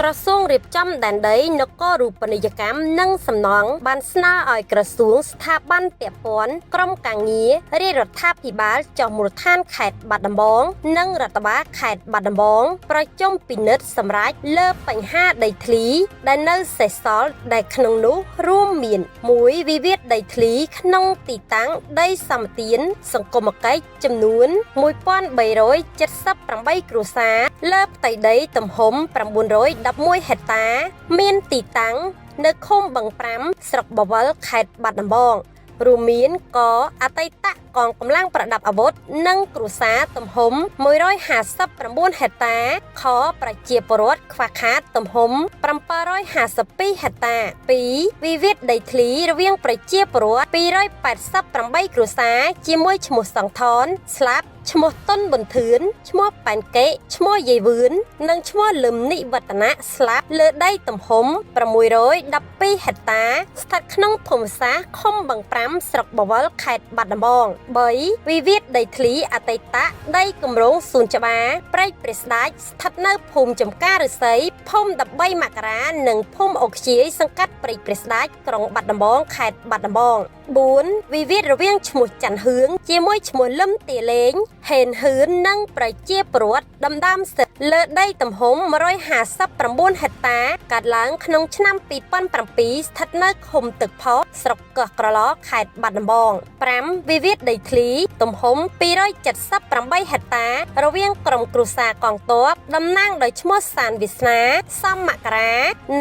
กระทรวงរៀបចំដែនដីនគររូបនីយកម្មនិងសំណង់បានស្នើឲ្យក្រសួងស្ថាប័នពាក់ព័ន្ធក្រុមការងាររាជរដ្ឋាភិបាលចុះមូលដ្ឋានខេត្តបាត់ដំបងនិងរដ្ឋបាលខេត្តបាត់ដំបងប្រជុំពិនិត្យសម្រាប់លើបញ្ហាដីធ្លីដែលនៅសេសសល់ដែលក្នុងនោះរួមមាន1វិវាទដីធ្លីក្នុងទីតាំងដីសម្បទានសង្គមគិច្ចចំនួន1378គ្រួសារលើផ្ទៃដីទំហំ911ហិកតាមានទីតាំងនៅឃុំបឹង5ស្រុកបវលខេត្តបាត់ដំបងរួមមានកអតីតកងកម្លាំងប្រដាប់អាវុធនិងគ្រួសារទំហំ159ហិកតាខប្រជាពលរដ្ឋខ្វះខាតទំហំ752ហិកតា2វិវាទដីធ្លីរវាងប្រជាពលរដ្ឋ288គ្រួសារជាមួយឈ្មោះសង្ថនស្លាប់ឈ្មោះតុនប៊ុនធឿនឈ្មោះប៉ែនកេឈ្មោះយាយវឿននិងឈ្មោះលឹមនិវឌ្ឍនៈស្លាប់លើដីទំហំ612ហិកតាស្ថិតក្នុងភូមិសាស្ត្រឃុំបឹង5ស្រុកបវលខេត្តបាត់ដំបង3វិវាទដីធ្លីអតីតដីគម្រោងសួនច្បារព្រែកព្រះស្ដាច់ស្ថិតនៅភូមិចំការឫស្សីភូមិ13មករានិងភូមិអូខ្ជាយសង្កាត់ព្រែកព្រះស្ដាច់ក្រុងបាត់ដំបងខេត្តបាត់ដំបង4វិវាទរវាងឈ្មោះច័ន្ទហឿងជាមួយឈ្មោះលឹមទាលេងហេនហឿននិងប្រជាពលរដ្ឋដណ្ដើមសិទ្ធិលើដីទំហំ159ហិកតាកើតឡើងក្នុងឆ្នាំ2007ស្ថិតនៅឃុំទឹកផុសស្រុកកោះក្រឡខេត្តបាត់ដំបង5វិវាទដីធ្លីទំហំ278ហិកតារវាងក្រុមគ្រួសារកងទ័ពតំណាងដោយឈ្មោះសានវាសនាសំមករា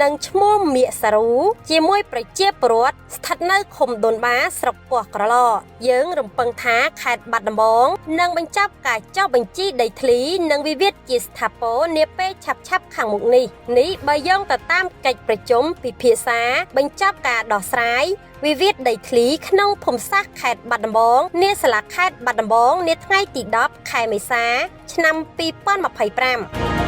និងឈ្មោះមៀកសារ៉ូជាមួយប្រជាពលរដ្ឋស្ថិតនៅឃុំដូនបាស្រុកកោះក្រឡយើងរំពឹងថាខេត្តបាត់ដំបងនឹងបញ្ចប់ការចុះបញ្ជីដីធ្លីនិងវិវាទជាស្ថាពរនាពេលឆាប់ខាងមុខនេះបើយោងទៅតាមកិច្ចប្រជុំពិភាក្សាបញ្ចប់ការដោះស្រាយវិវាទដីធ្លីក្នុងភូមិសាស្ត្រខេត្តបាត់ដំបងនាសាលាខេត្តបាត់ដំបងនាថ្ងៃទី10ខែមេសាឆ្នាំ2025